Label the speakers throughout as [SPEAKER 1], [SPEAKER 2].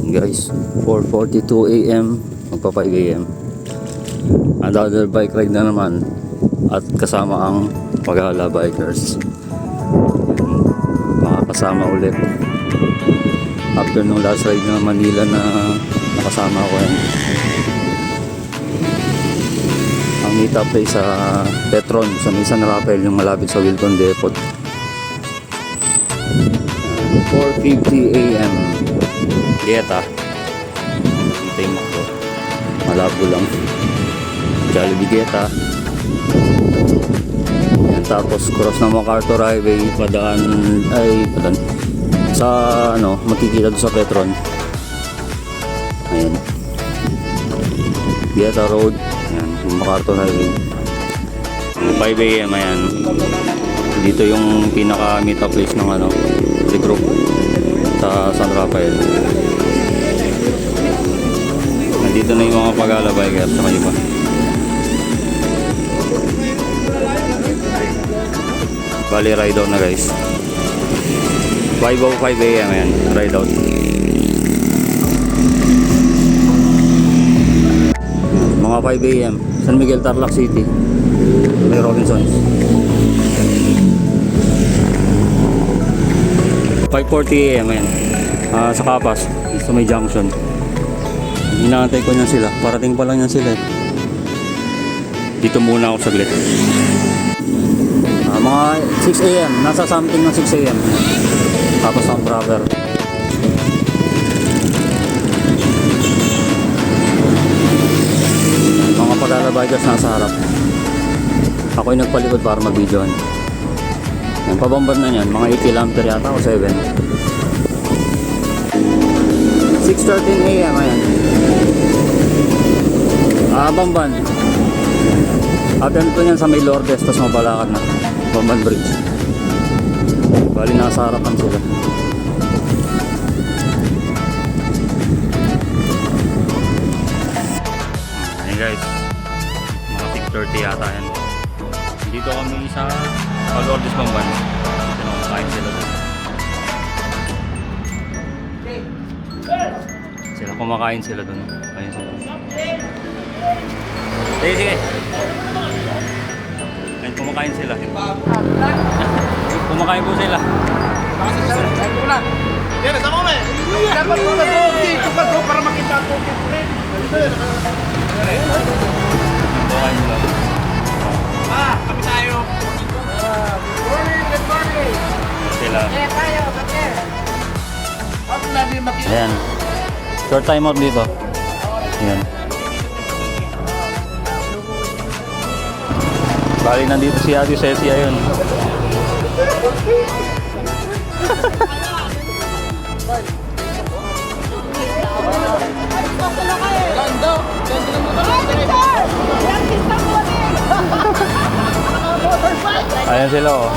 [SPEAKER 1] Guys, 4:42 AM, magpa 5 AM. Another bike ride na naman at kasama ang Paghala Bikers. Makakasama ulit after nung last ride na Manila na nakasama ko yan. Ang meet up ay sa Petron sa may San Rafael, yung malapit sa Wilton Depot. 4:50 AM Dieta. Hintay mo ko, malabo lang. Jollibee Dieta. Yan, tapos cross ng MacArthur Highway, padaan sa makikita doon sa Petron. Ayan, Dieta Road. Ayan, yung MacArthur Highway. 5 AM. Ayan, dito yung pinaka meet up place ng group sa San Rafael. Nandito na yung mga Paghala Bikers sa iba. Bali, ride out na guys. 5:05 AM yan, ride out. Mga 5 AM, San Miguel, Tarlac City, may Robinsons. 5:40 AM yan, sa Kapas, sa may junction. Inaantay ko niyan sila, parating pa lang yan sila. Dito muna ako saglit. Mga 6 AM, nasa something ng 6 AM. Tapos ang proper. Mga Paghala Bikers nasa harap. Ako yung nagpalikod para mag-videoan. Yung pabamban na yan, mga 8 km yata o 7. 6:13 AM, ayan. Bamban. After nito yan sa may Lourdes, tapos mabalakad na Bamban Bridge. Bali, nasa harapan sila. Ayan guys, mga 6:30 yata yan. Dito kami sa Lourdes Bamban. Dito na kumakain sila doon. Kumakain sila doon. Ayun sila. Sige. Ayun, kumakain sila. Kumakain po sila.
[SPEAKER 2] Yan, sama mo eh. Dapat mo na to, para makita ko.
[SPEAKER 1] Kumakain sila.
[SPEAKER 2] Kami tayo. Good morning.
[SPEAKER 1] Sila.
[SPEAKER 2] Tayo, kapit. Ako nabi makita.
[SPEAKER 1] Ayan. Short time out dito. Ayan. Bali, nandito si Ate Ceci. Ayun. Ayan sila, oh.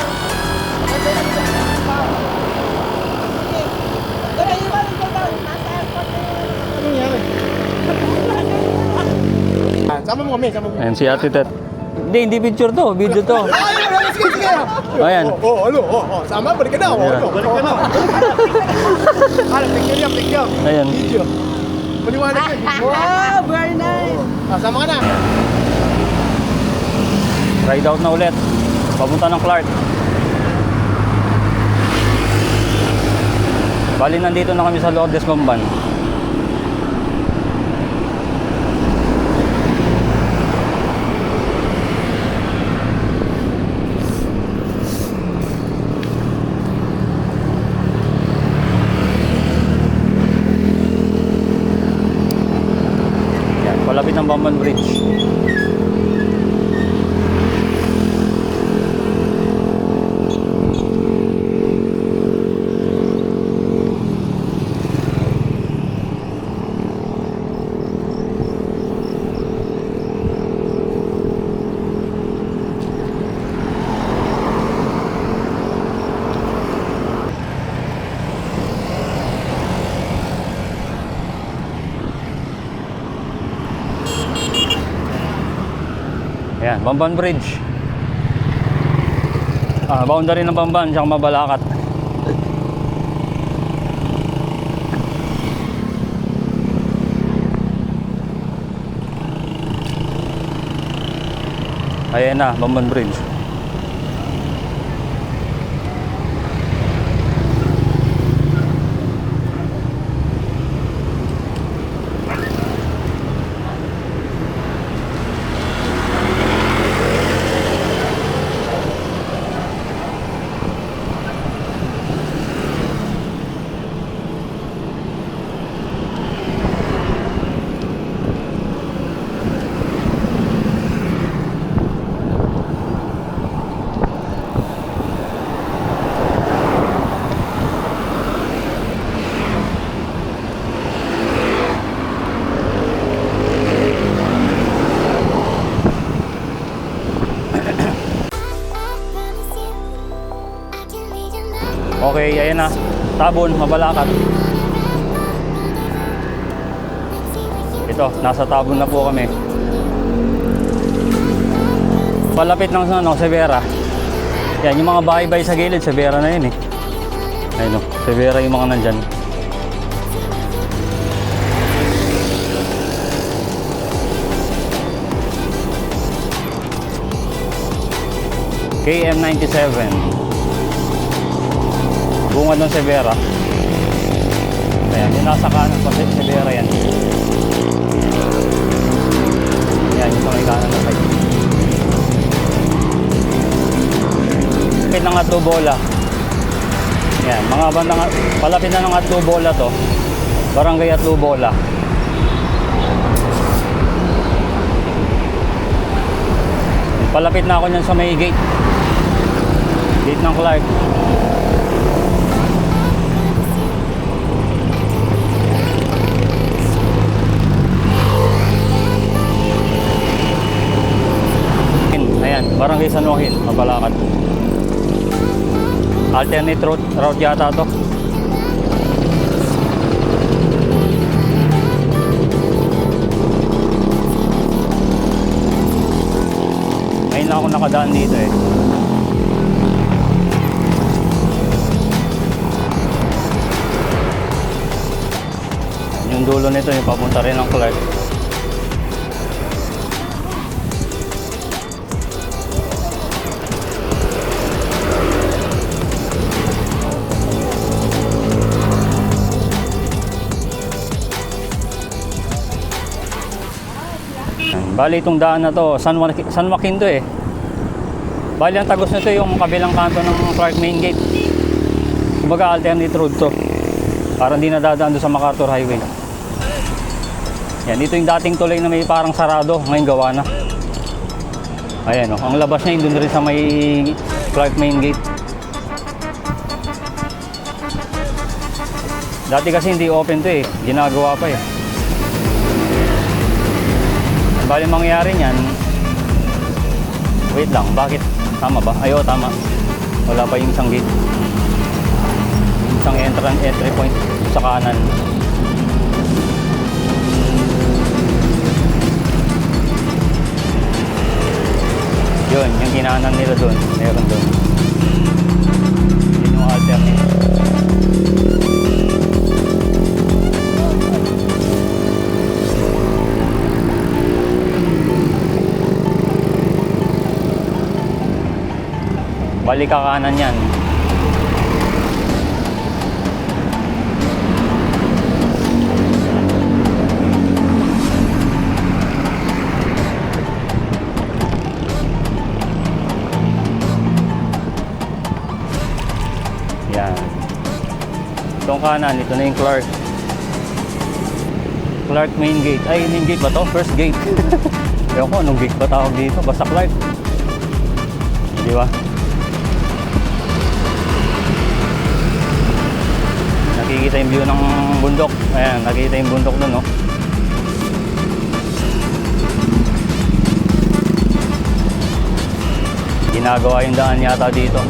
[SPEAKER 2] Sama mo kami, sama mo.
[SPEAKER 1] Ayan si Ate Tet. Hindi picture to, video to.
[SPEAKER 2] Sige.
[SPEAKER 1] Ayan.
[SPEAKER 2] Sama, balik ka na. Balik ka na. Picture.
[SPEAKER 1] Ayan.
[SPEAKER 2] Video. Maliwanag yun.
[SPEAKER 3] Wow, very nice.
[SPEAKER 2] Sama ka na.
[SPEAKER 1] Ride out na ulit. Papunta ng Clark. Bali, nandito na kami sa Lourdes Bamban. Yan, palapit ng Bamban Bridge. Ayan, Bamban Bridge. Boundary ng Bamban, tsaka Mabalacat. Ayan na, Bamban Bridge. Okay, ayan na. Tabon, Mabalacat. Ito, nasa Tabon na po kami. Palapit ng Severa. Yan, yung mga bahay-bahay sa gilid, Severa na yun eh. Ayun o, Severa yung mga nandyan. KM97. Bungad ng Severa. Ayan, yung nasa kanan pa Severa yan. Ayan, yung mga kanan na side. Palapit ng Atlubola. Ayan, mga bandang palapit na ng Atlubola to. Barangay Atlubola. Palapit na ako niyan sa may gate. Gate ng Clark. Ayan, Barangay San Joaquin, Mabalacat. Alternate route yata to. Ngayon lang ako nakadaan dito eh. Yung dulo nito yung papunta rin ng Clark. Bali itong daan na to, San Joaquin to eh. Bali ang tagos nito yung kabilang kanto ng Clark Main Gate. Kumbaga alternate road to. Para hindi nadadaan doon sa MacArthur Highway. Yan, dito yung dating tulay na may parang sarado, ngayon gawa na. Ayan o, ang labas niya doon rin sa may Clark Main Gate. Dati kasi hindi open to eh, ginagawa pa eh. Bali mangyayari niyan. Wait lang, bakit? Tama ba? Ayo, tama. Wala pa yung isang gate. Isang entry point sa kanan. Yun, yung kinanan nila doon. Meron doon. Yun yung alternate. Balik ka kanan yan. Yan. Itong kanan, ito na yung Clark. Clark Main Gate. Ay, main gate ba to? First gate. Ewan ko, anong gate ba tawag dito? Basta Clark. Di ba? Nakikita yung view ng bundok. Ayan, nakikita yung bundok doon, no? Ginagawa yung daan yata dito.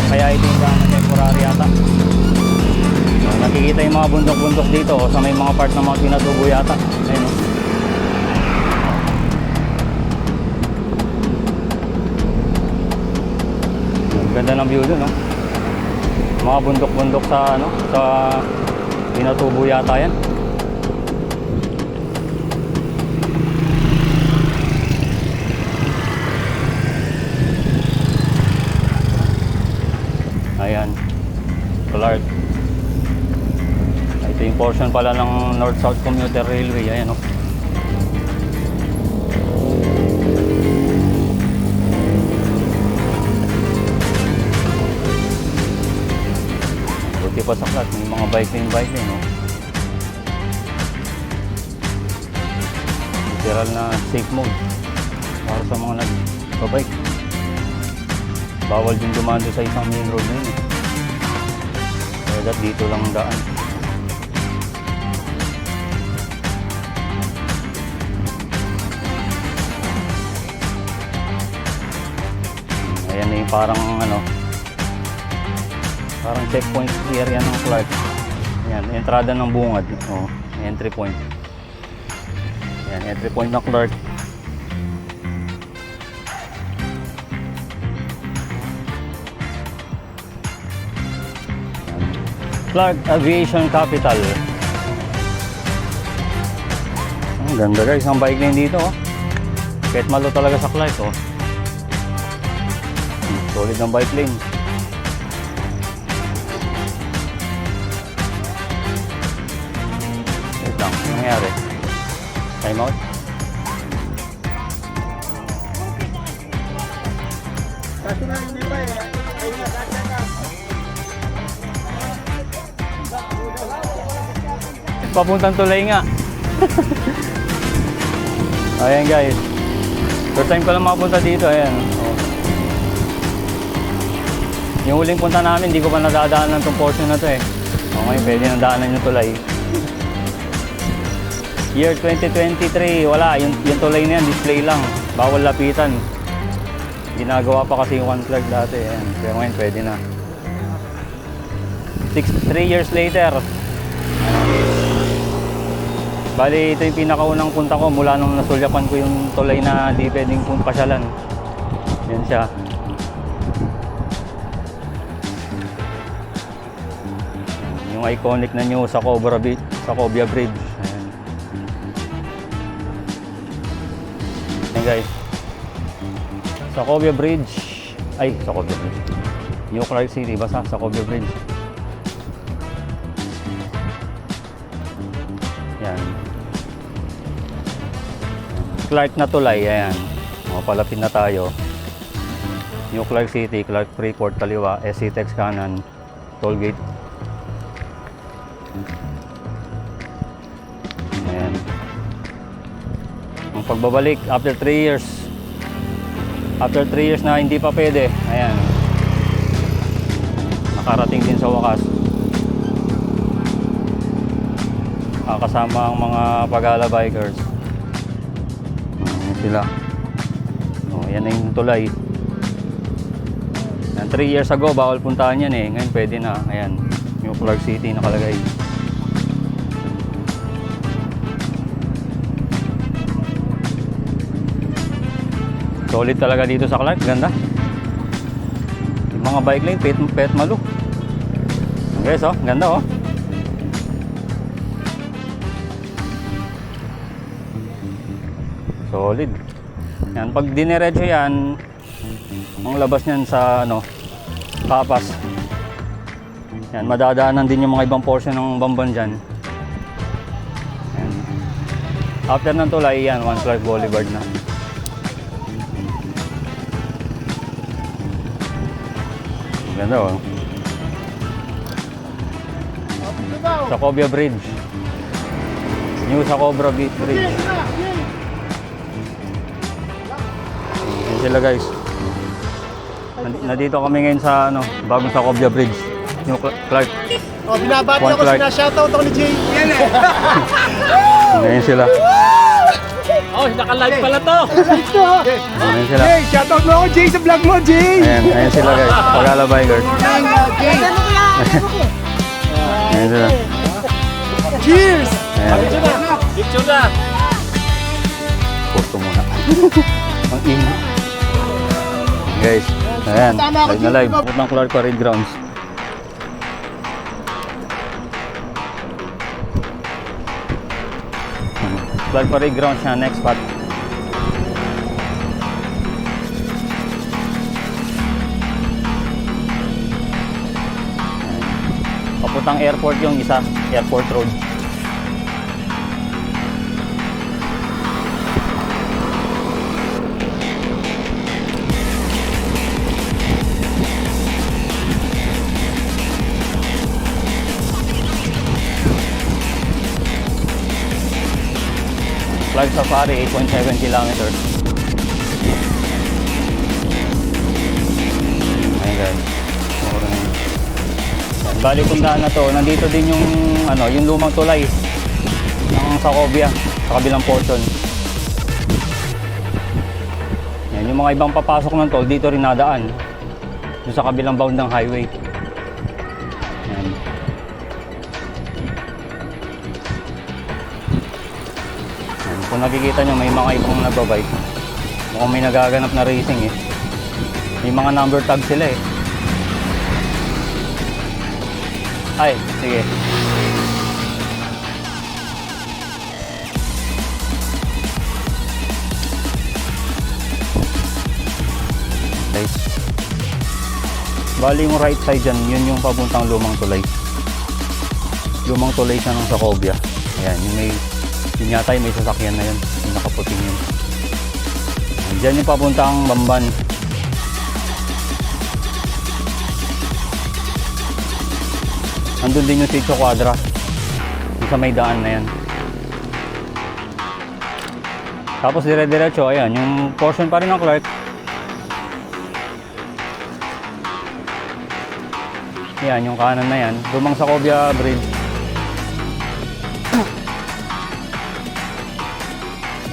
[SPEAKER 1] Kaya ito yung daan na temporary yata. Nakikita yung mga bundok-bundok dito sa may mga part ng mga Pinatubo yata. Ayan, no? Ganda ng view doon, no? Mga bundok-bundok sa ano, sa Pinatubo yata yan. portion pala ng North-South Commuter Railway. Ayan o. Buti pa sa flat, may mga bike lane, no? Literal na safe mode para sa mga nagbabike. Bawal din dumaan doon sa isang main road na yun, eh. Kaya dito lang ang daan. Ayan na yung parang parang checkpoint area ng Clark. Ayan, entrada ng Bungad. Oh, entry point. Ayan, entry point ng Clark. Clark Aviation Capital. Ang ganda guys, ang bike lane dito, oh. Kahit malo talaga sa Clark, oh. Solid ng bike lane. Wait lang, ano nangyari? Time out?
[SPEAKER 2] Kaso na hindi pa eh. Ayun na, kaya ka.
[SPEAKER 1] Papuntang tulay nga. Ayan guys. First time ko lang makapunta dito. Ayan. Oh. Yung huling punta namin, hindi ko pa nadadaanan itong portion na to eh. Okay, pwede nang daanan yung tulay. Year 2023, wala. Yung tulay na yan, display lang. Bawal lapitan. Ginagawa pa kasi yung One Clark dati. Ayan. Pero ngayon, pwede na. 3 years later. Bali, ito yung pinakaunang punta ko mula nung nasulyapan ko yung tulay na di pwedeng pasyalan. Yan siya. Yung iconic na nyo sa Cobia Bridge. Ayan. Ayan guys. Sa Cobia Bridge. Ay, sa Cobia Bridge. New Clark City, basta sa Cobia Bridge. Yan. Clark na tulay, ayan. O, palapit na tayo. New Clark City, Clark Freeport kaliwa, SCTEX kanan, toll gate. Ayan. Ang pagbabalik after 3 years. After 3 years na hindi pa pwede, ayan. Nakarating din sa wakas. Kasama ang mga Pagala bikers. Ayan sila. Oh, yan na yung tulay. 3 years ago, bawal puntahan yan eh. Ngayon pwede na. Ayan, New Clark City nakalagay. Solid talaga dito sa Clark. Ganda. Yung mga bike lane, pet malo. Okay, so, ganda oh. Solid. Yan, pag diniretso yan, ang labas niyan sa Kapas. Yan, madadaanan din yung mga ibang portion ng Bamban dyan. Yan. After ng tulay, yan, One Clark Boulevard na. Ganda oh. Sa Cobia Bridge. New sa Cobra Bridge. Sila guys. Nandito kami ngayon sa bagong sa Cobia Bridge. New Clark.
[SPEAKER 2] Oh, binabati
[SPEAKER 1] One
[SPEAKER 2] ako,
[SPEAKER 1] Clark.
[SPEAKER 2] sinashoutout ako ni Jay. Yan eh.
[SPEAKER 1] Ngayon sila.
[SPEAKER 3] Oh, naka-live pala to.
[SPEAKER 1] Ngayon sila.
[SPEAKER 2] Jay, shoutout mo ako, Jay, sa vlog mo, Jay.
[SPEAKER 1] Ayan sila guys. Pagala bikers.
[SPEAKER 2] Jay.
[SPEAKER 1] Ngayon sila.
[SPEAKER 2] Cheers.
[SPEAKER 1] Ayan.
[SPEAKER 3] Picture na.
[SPEAKER 1] Posto muna. Ang ingay. Guys. Ayan. Live na live. Put ng Clark Parade Grounds. Clark Parade Grounds siya. Next spot. Papuntang airport yung isa. Airport Road. Wild Safari, 8.7 kilometers. Ayan guys. Mura na yun. Yan, bali itong daan na to, nandito din yung, yung lumang tulay ng Sacobia sa kabilang portion. Yan, yung mga ibang papasok ng toll, dito rin nadaan. Doon sa kabilang bound ng highway. Yan. Yan. Kung nakikita nyo, may mga ibang nagbabike. Mukhang may nagaganap na racing eh. May mga number tag sila eh. Ay, sige. Okay. Bali yung right side dyan, yun yung papuntang lumang tulay. Lumang tulay siya ng Sacobia. Ayan, yun yata yung may sasakyan na yun. Yung nakaputing yun. Ayan, dyan yung papuntang Bamban. Andun din yung Sitio Quadra. Yung sa may daan na yan. Tapos dire-diretso, ayan, yung portion pa rin ng Clark. Yan, yung kanan na yan. Lumang Sacobia Bridge.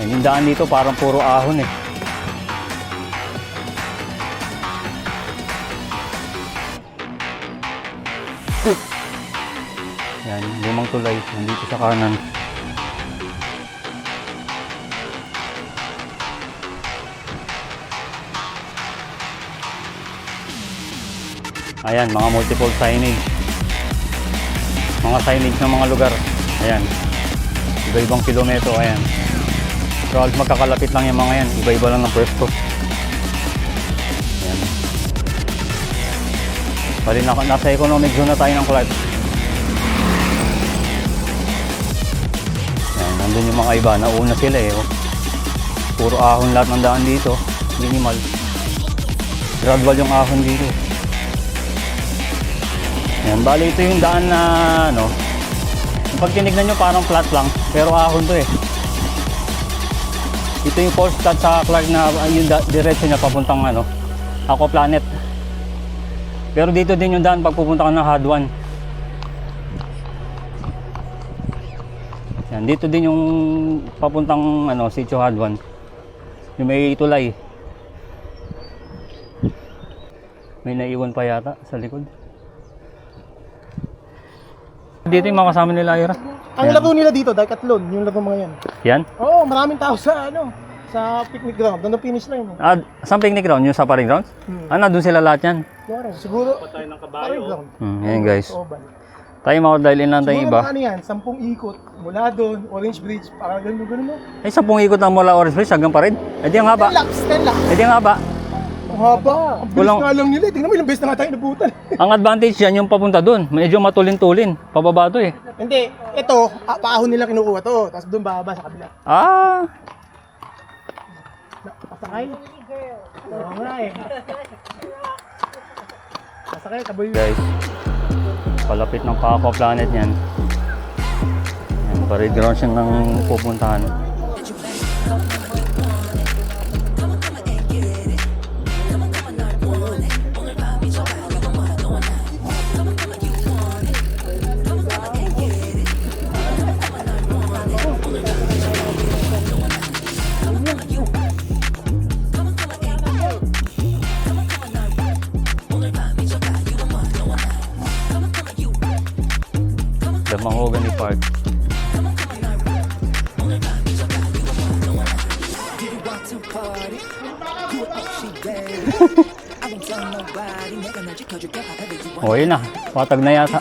[SPEAKER 1] Yan, yung daan dito parang puro ahon eh. Yan, lumang tulay. Nandito sa kanan. Ayan, mga multiple signage. Mga signage ng mga lugar. Ayan. Iba-ibang kilometro, ayan. Pero halos magkakalapit lang yung mga yan. Iba-iba lang ng pwesto. Ayan. Bali, nasa economic zone na tayo ng Clark. Ayan, nandun yung mga iba. Nauna sila eh. Oh. Puro ahon lahat ng daan dito. Minimal. Gradual yung ahon dito. Ayan, bali ito yung daan na pag tinignan nyo parang flat lang pero ahon to eh. Ito yung false start sa Clark na yung diretso niya papuntang Aqua Planet. Pero dito din yung daan pag pupunta ka ng Hadwan. Ayan, dito din yung papuntang Sitio Hadwan. Yung may tulay. May naiwan pa yata sa likod. Dito yung mga kasama nila, Ira.
[SPEAKER 2] Ang lago nila dito, Decathlon, yung lago mga yan.
[SPEAKER 1] Yan?
[SPEAKER 2] Oo, maraming tao sa sa picnic ground, doon ang finish line.
[SPEAKER 1] Ah, saan picnic ground? Yung Safari Grounds? Doon sila lahat yan.
[SPEAKER 2] Siguro,
[SPEAKER 3] Patay ng
[SPEAKER 2] Safari
[SPEAKER 3] kabayo.
[SPEAKER 2] ground.
[SPEAKER 1] Yan guys.
[SPEAKER 2] Oban.
[SPEAKER 1] Tayo makadalhin lang tayong
[SPEAKER 2] Siguro
[SPEAKER 1] iba.
[SPEAKER 2] mga yan, 10 ikot, mula doon, Orange Bridge, para ganun mo.
[SPEAKER 1] Ay, 10 ikot na mula Orange Bridge hanggang Parade. Eh di ang haba.
[SPEAKER 2] 10 laps.
[SPEAKER 1] Eh di ang haba.
[SPEAKER 2] Ang haba. Ang bilis
[SPEAKER 1] Walang-
[SPEAKER 2] nga lang nila. Tingnan mo, ilang beses na nga tayo nabutan.
[SPEAKER 1] Ang advantage yan yung papunta doon. Medyo matulin-tulin. Pababa to eh.
[SPEAKER 2] Hindi, ito, paahon nila kinukuha to. Tapos doon bababa sa kabila.
[SPEAKER 1] Ah,
[SPEAKER 2] Pasakay. Oo nga eh. Pasakay, kaboy.
[SPEAKER 1] guys. Palapit ng Aqua Planet yan. Yan, Parade Grounds yung nang pupuntahan. The Mahogany Park. Oh, yun na. Patag na yata.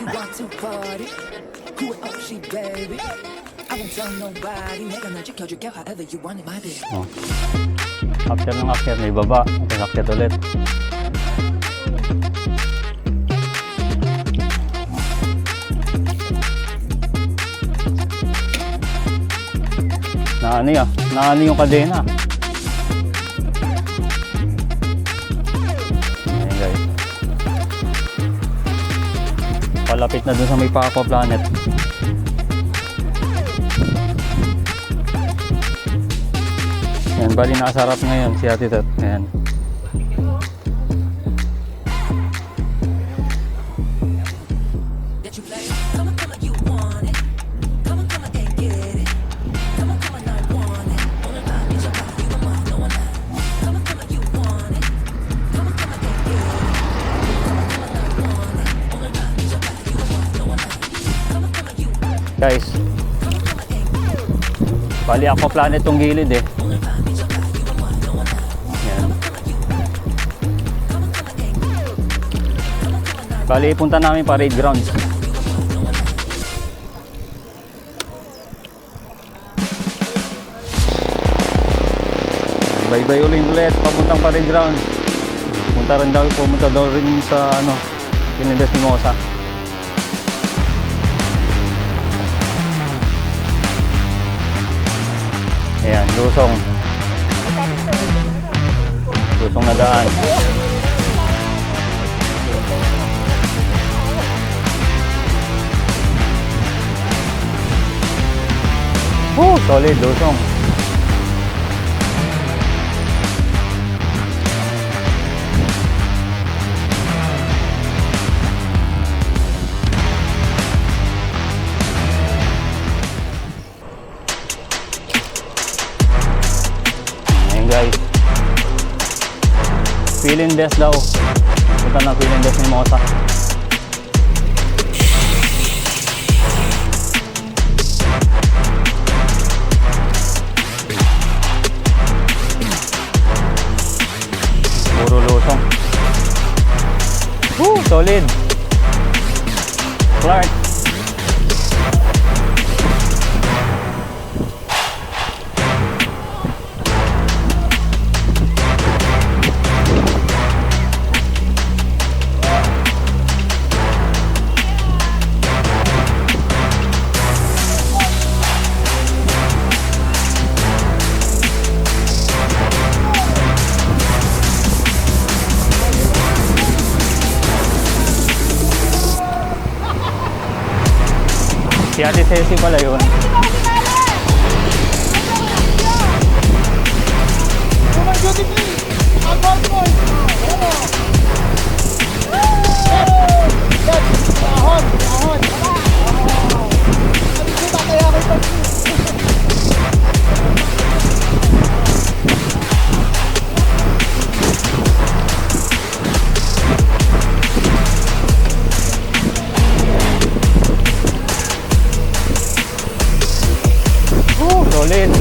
[SPEAKER 1] Oh. After ng after, may baba. Tapos after ulit. Naano yung kadena. Ayan guys. Palapit na dun sa may Aqua Planet. Yan, bali nasa harap ngayon si Ate Tat. Ayan. Guys, bali ako planet tong gilid eh. Yan. Bali punta namin parade grounds. Bye-bye ulit papuntang parade grounds. Pumunta daw rin sa ano, Pinindes Mimosa. Ayan, lusong. Lusong na daan. Solid, lusong. Guys, Pinindes daw. Punta na Pinindes Mimosa. Puro lusong. Solid. Clark. Si Ate Ceci pala yun. Solid.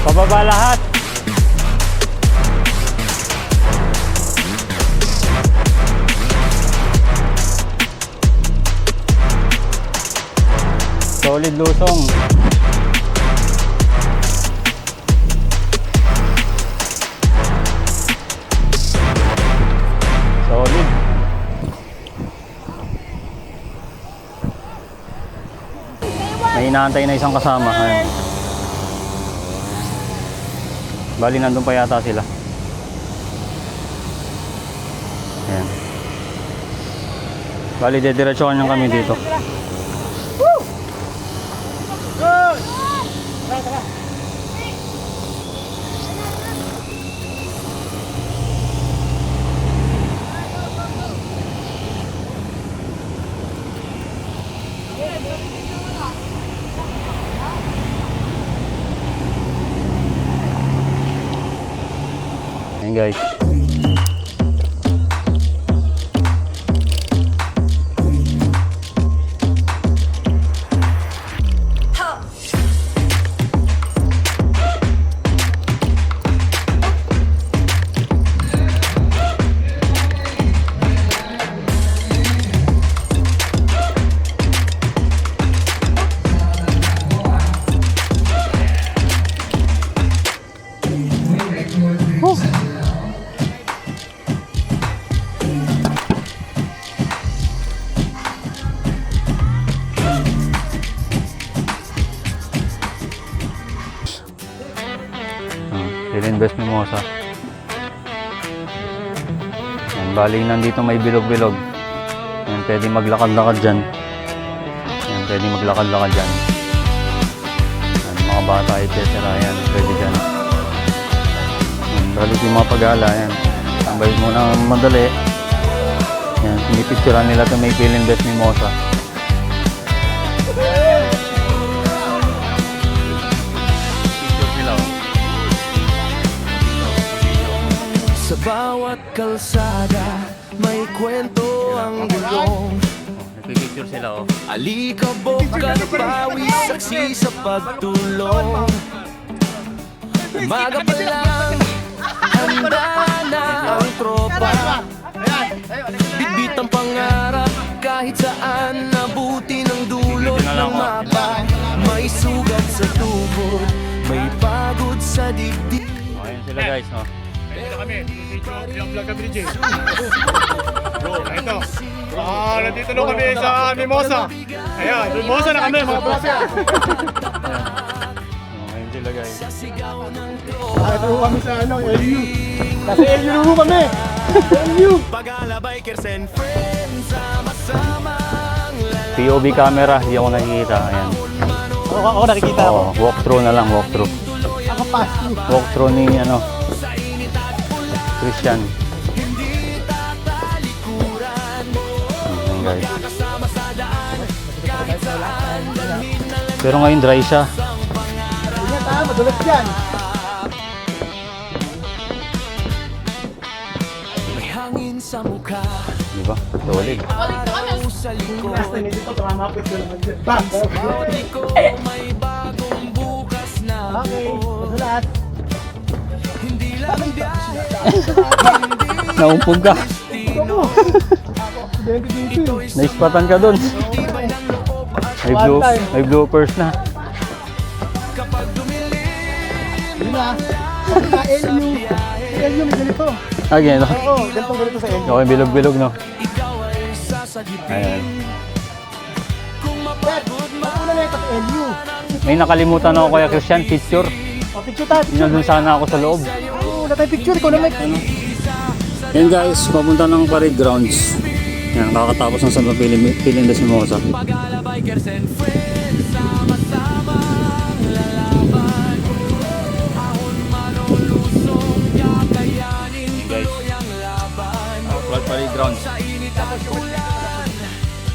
[SPEAKER 1] Pababa lahat. Solid lusong. Solid. May inaantay na isang kasama. Ayan. Bali nandun pa yata sila. Ayan. Bali dediretsuhan nyo kami dito. Ayan guys. Best Mimosa. Yan, bali nandito may bilog-bilog. Yan, pwede maglakad-lakad dyan. Yan, pwede maglakad-lakad dyan. Yan, mga bata, etc. Yan, pwede dyan. Yan, bali yung mga pag-ala. Yan, tambay muna madali. Yan, pinipicturean nila ito may feeling Best Mimosa.
[SPEAKER 4] Sa bawat kalsada, may kwento ang gulong.
[SPEAKER 1] Nagpipicture sila, oh.
[SPEAKER 4] Alikabok at pawis, saksi sa pagtulong. Umaga pa lang, handa na ang tropa. Bitbit ang pangarap, kahit saan nabuti ng dulot ng mapa. May sugat sa tuhod, may pagod sa dibdib.
[SPEAKER 1] Ayun sila guys, no?
[SPEAKER 2] Ito kami. Yung vlog kami ni Jay. Bro, ito. Nandito na kami sa Mimosa. Ayan, Mimosa na kami mga boss.
[SPEAKER 1] Ayun sila guys.
[SPEAKER 2] Ito kami sa LU. Kasi LU na kami. LU.
[SPEAKER 4] Pagala bikers and friends, sama-samang
[SPEAKER 1] POV camera, hindi ako nakikita. Ayan.
[SPEAKER 2] Ako nakikita ako.
[SPEAKER 1] Oh, walkthrough na lang, walkthrough.
[SPEAKER 2] Ako pass.
[SPEAKER 1] Walkthrough ni ano, Christian. Ayan guys. Pero ngayon dry siya.
[SPEAKER 2] Ingat ha, madulas yan.
[SPEAKER 4] may hangin sa mukha.
[SPEAKER 1] Di ba? Solid.
[SPEAKER 4] Araw sa likod.
[SPEAKER 2] Dito tumamapit ko naman dyan. Bang!
[SPEAKER 4] Bawat liko may bagong bukas na
[SPEAKER 2] Okay,
[SPEAKER 4] buo.
[SPEAKER 2] madulas.
[SPEAKER 4] Hindi lang biyahe,
[SPEAKER 1] Naumpog ka.
[SPEAKER 2] Ako. Ako.
[SPEAKER 1] Naispatan ka dun. May bloopers na.
[SPEAKER 4] kapag dumilim.
[SPEAKER 2] Yun na. Sa LU. Sa LU may ganito.
[SPEAKER 1] Again, no?
[SPEAKER 2] Oo, ganito sa LU.
[SPEAKER 1] Okay, bilog-bilog, no?
[SPEAKER 4] Ikaw ay sasagipin.
[SPEAKER 1] Ayan.
[SPEAKER 4] Kung mapagod
[SPEAKER 2] Una na ito sa LU.
[SPEAKER 1] May nakalimutan ako, Kuya Christian, picture.
[SPEAKER 2] O, picture tayo.
[SPEAKER 1] Nandun sana ako sa loob.
[SPEAKER 2] Oo, wala tayong picture. Ikaw na may...
[SPEAKER 1] Yan guys, papunta ng parade grounds. Yan, kakatapos ng San Piling Best Mimosa.
[SPEAKER 4] Pagala bikers and friends, sama-samang lalaban. Ahon man o lusong, kakayanin tuloy ang laban.
[SPEAKER 1] Flag Parade Grounds.
[SPEAKER 4] Sa init at ulan,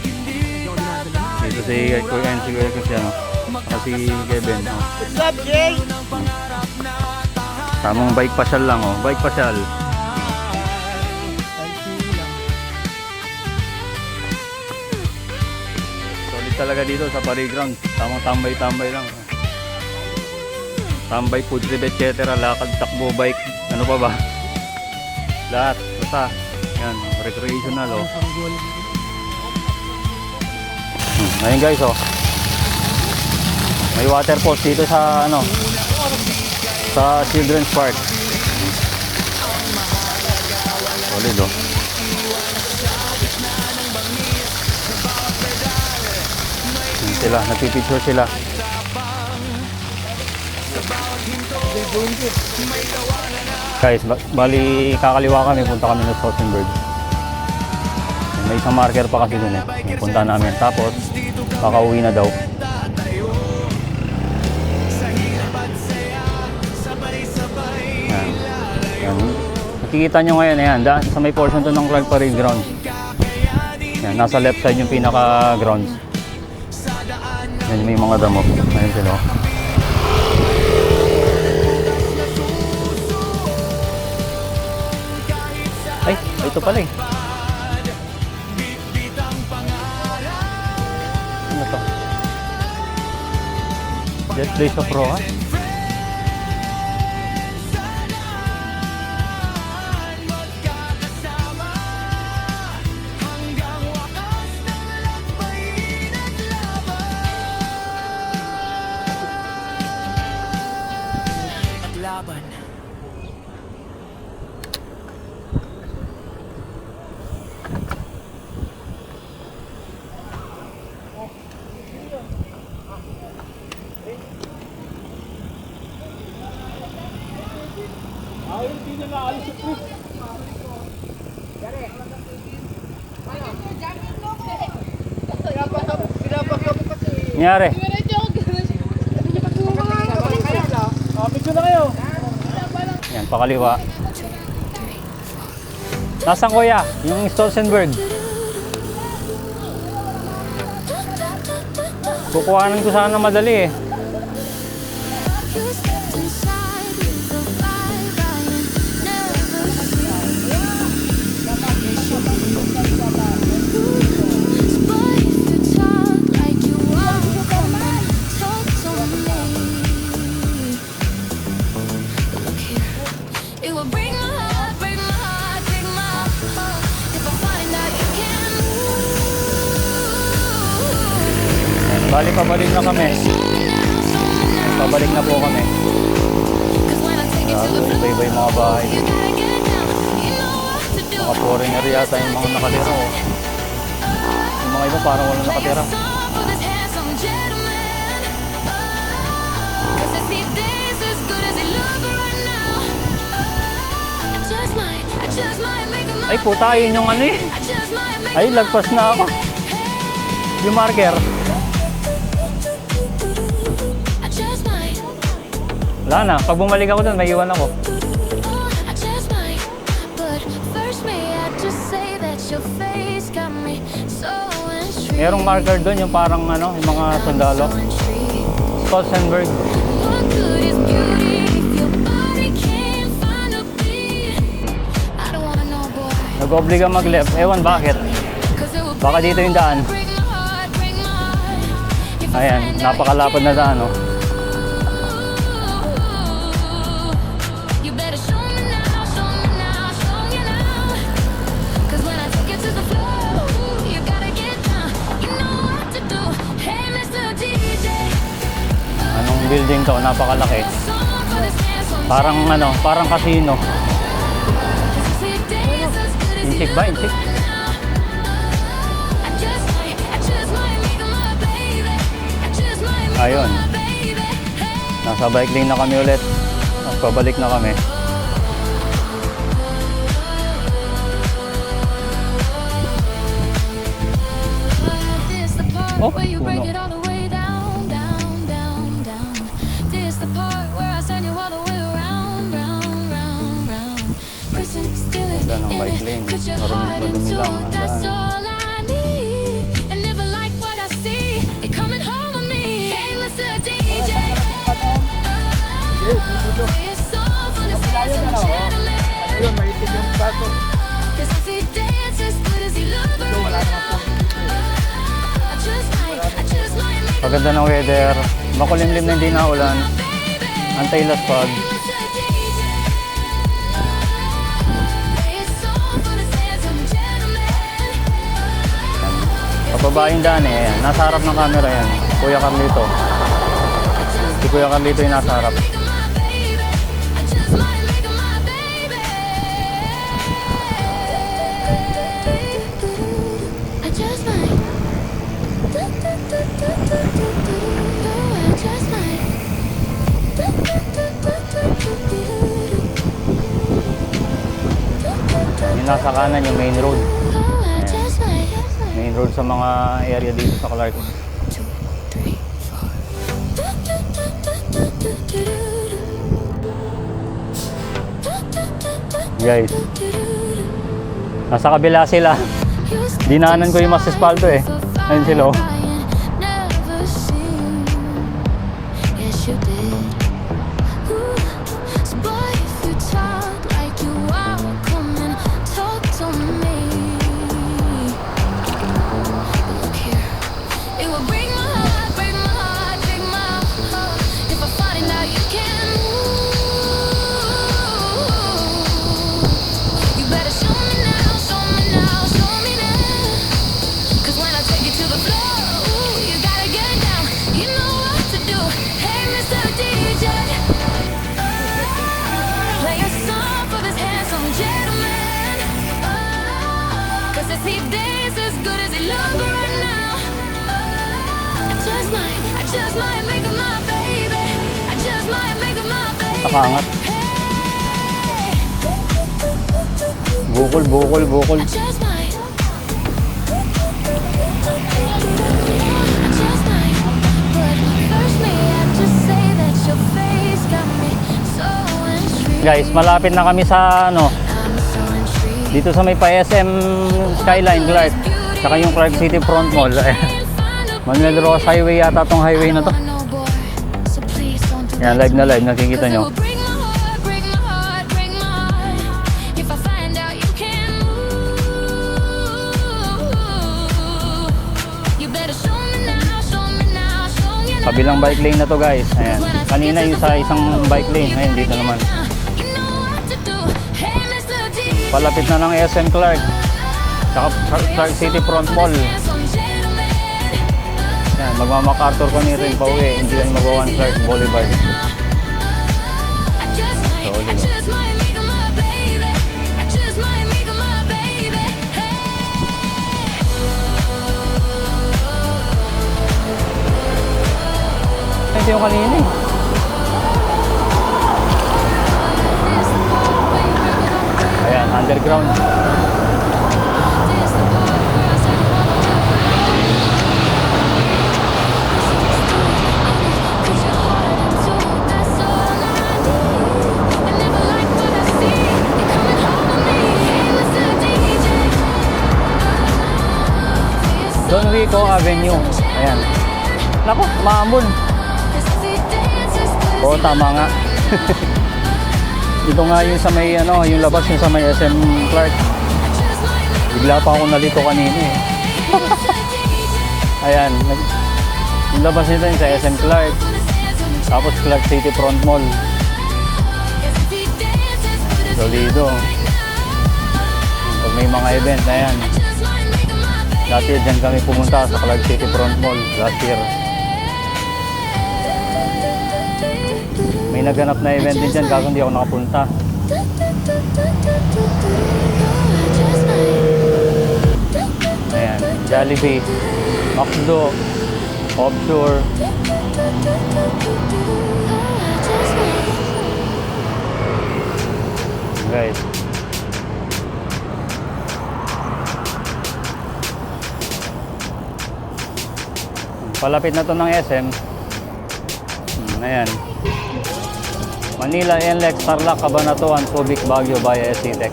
[SPEAKER 4] hindi natin
[SPEAKER 1] Dito si Kuya and si Kuya Cristiano. Saka si Kevin. Oh.
[SPEAKER 2] What's up, Jay?
[SPEAKER 1] Tamang bike pasyal lang, oh. Bike pasyal. Solid talaga dito sa parade grounds. Tamang tambay-tambay lang. Tambay, food trip, etc. Lakad, takbo, bike. Ano pa ba? Lahat. Basta. Yan. Recreational, oh. Ayun guys, oh. May waterfalls dito sa ano, sa Children's Park. Solid, oh. Yun sila, nagpipicture sila. Guys, bali kakaliwa kami, punta kami ng Sotenberg. May isang marker pa kasi dun eh. Punta namin. Tapos, makauwi na daw. Yan. Yan. Nakikita nyo ngayon, ayan, sa may portion to ng Clark Parade Grounds. Yan, nasa left side yung pinaka-grounds. Yan, may mga damo. Ayan sila. Ay, ito pala eh. Ano to? Jet Place of Roa?
[SPEAKER 4] laban.
[SPEAKER 1] Nangyari?
[SPEAKER 2] Picture na kayo.
[SPEAKER 1] Yan, pakaliwa. Nasaan kuya? Yung Stolzenberg. Kukuhanan ko sana madali eh.
[SPEAKER 5] You stepped inside with the vibe I never seen. But if you talk like you want, come on, talk to me. Look here, it will break my heart, break my heart, break my heart. If I find out you can move.
[SPEAKER 1] Bali, pabalik na kami. Pabalik na po kami. Iba-iba yung mga bahay. Mga foreigner yata yung mga nakatira. Oh. Yung mga iba parang walang nakatira. Ay puta, yun yung ano eh. Ay, lagpas na ako. Yung marker. Wala na. Pag bumalik ako doon, may iwan ako. Merong marker doon, yung parang ano, yung mga sundalo. Stolzenberg. Nag-obliga mag-left. Ewan bakit. Baka dito yung daan. Ayan, napakalapad na daan, oh. Anong building to? Napakalaki. Parang ano, parang casino. Inchik ba? Inchik? Ayun. Nasa bike lane na kami ulit. Tapos pabalik na kami. Oh, puno. Ganda ng bike lane. Marumi lang ang daan.
[SPEAKER 2] Ayun, maitig yung baso.
[SPEAKER 1] Paganda ng weather. Makulimlim na hindi na ulan. Anti-laspag. Pababa yung daan eh. Ayan. Nasa harap ng camera yan. Kuya Carlito. Si Kuya Carlito yung nasa harap. Yung nasa kanan yung main road. Main road sa mga area dito sa Clark. Guys, nasa kabila sila. Dinaanan ko yung mas espalto eh. Ayun sila oh. Nakaangat. Bukol, bukol, bukol.
[SPEAKER 5] I just might. I just might. But first may I just say that your face got me so intrigued.
[SPEAKER 1] Guys, malapit na kami sa ano,
[SPEAKER 5] I'm so intrigued.
[SPEAKER 1] dito sa may pa-SM Skyline, Clark. Saka yung Clark City Front Mall. Manuel Rojas Highway yata tong highway na to. Yan, live na live, nakikita nyo. Kabilang bike lane na to guys. Ayan. Kanina yung sa isang bike lane. Ngayon dito naman. Palapit na ng SM Clark. Saka Clark City Front Mall. Yan, magmamakartor kami rin pa uwi. Hindi yan magawa ng Clark Boulevard. Ito yung kanina eh. Ayan, underground. Don Rico Avenue. Ayan. Naku, maambon. Oo, tama nga. Ito nga yung sa may ano, yung labas yung sa may SM Clark. Bigla pa ako nalito kanina eh. Ayan, yung labas nito yung sa SM Clark. Tapos Clark City Front Mall. Solido. Pag may mga event na yan. Dati dyan kami pumunta sa Clark City Front Mall last year. May naganap na event din dyan, kaso hindi ako nakapunta. Ayan, Jollibee, McDo, Offshore. Guys. Palapit na to ng SM. Ayan. Manila, NLEX, Tarlac, Cabanatuan, Subic, Baguio, via SCTEX.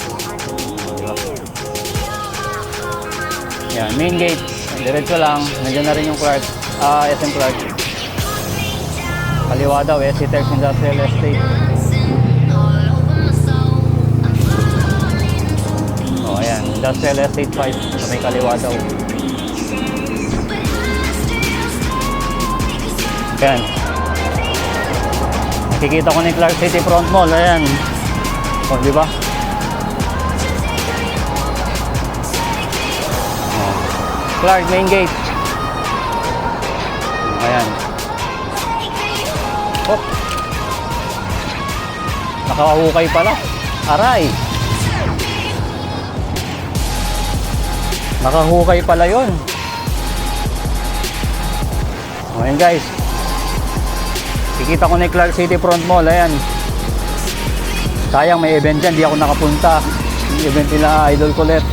[SPEAKER 1] Yan, main gate. Diretso lang. Nandiyan na rin yung Clark, SM Clark. Kaliwa daw, SCTEX Industrial Estate. O, ayan. Industrial Estate 5. So, may kaliwa daw. Ayan. Nakikita ko ni Clark City Front Mall. Ayan. O, di ba? Clark main gate. Ayan. Hop. Nakahukay pala. Aray. Nakahukay pala yun. Ayan guys. Kikita ko na yung Clark City Front Mall. Ayan. Sayang may event dyan. Di ako nakapunta. Yung event nila Idol Colette.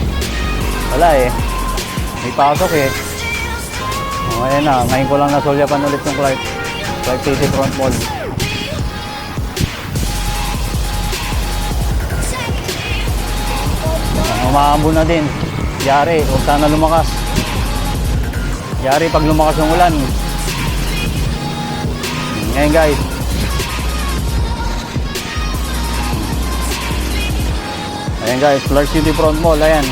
[SPEAKER 1] Wala eh. May pasok eh. O, ayan na. Ngayon ko lang nasulyapan ulit yung Clark City Front Mall. Umaambon na din. Yari. Huwag sana lumakas. Yari pag lumakas yung ulan. Ngayon guys. Ayan guys, Clark City Front Mall, ayan.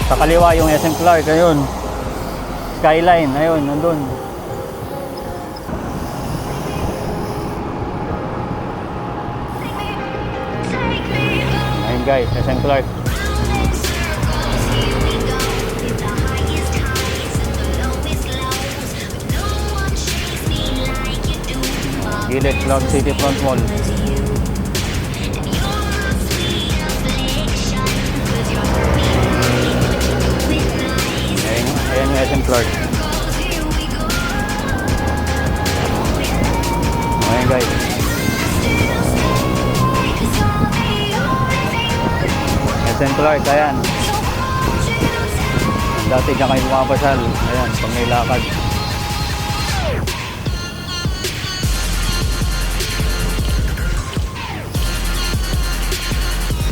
[SPEAKER 1] Sa kaliwa yung SM Clark, ayun. Skyline, ayun, nandun. Ayun guys, SM Clark. Gilid, Clark City Front Mall. Ayan yung SM Clark. Ayan guys. St. Clark, ayan. Dati dyan kayo pumapasal. Ayan, pag may lakad.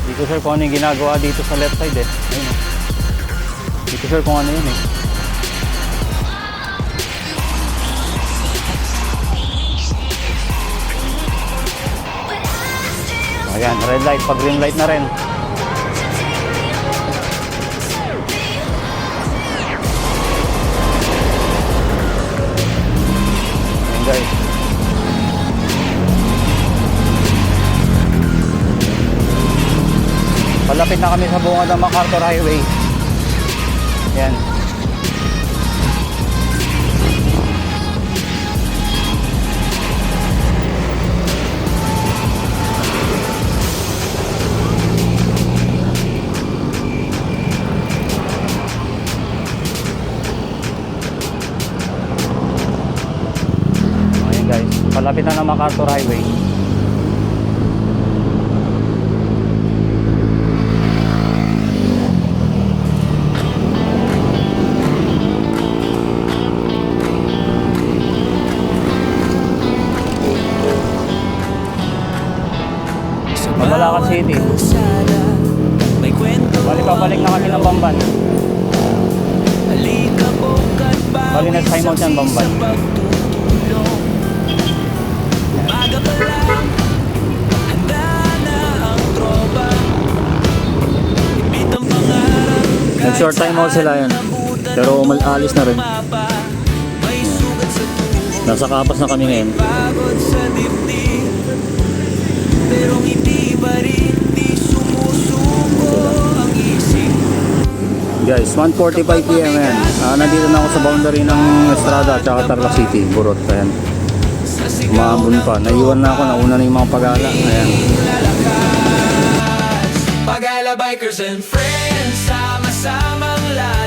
[SPEAKER 1] Hindi ko sure kung ano yung ginagawa dito sa left side eh. Ayun oh. Hindi ko sure kung ano yun eh. Ayan, red light, pag green light na rin. Ayan guys. Palapit na kami sa bungad ng MacArthur Highway. Ayan. Ayan guys, palapit na ng MacArthur Highway. Mabalakad City.
[SPEAKER 4] May kwento
[SPEAKER 1] Bali, pabalik na kami ng Bamban.
[SPEAKER 4] Alikabok at
[SPEAKER 1] Bali, na Simon yan, Bamban.
[SPEAKER 4] sa pagtutulong. Umaga pa lang, handa na ang tropa. Ibit ang pangarap,
[SPEAKER 1] Nag-short time out sila yan. Pero alis na rin.
[SPEAKER 4] mapa. May sugat sa tuhod,
[SPEAKER 1] Nasa Kapas na kami ngayon.
[SPEAKER 4] pagod sa dibdib. Pero hindi pa rin, di sumusuko ang isip.
[SPEAKER 1] Guys, 1:45 PM yan. Nandito na ako sa boundary ng Estrada at Tarlac City, Burot. Ayan. Umaambon pa. Naiwan na ako, nauna na yung mga pag-ala. Ayan.
[SPEAKER 4] Pag-ala bikers and friends, sama-samang lahat.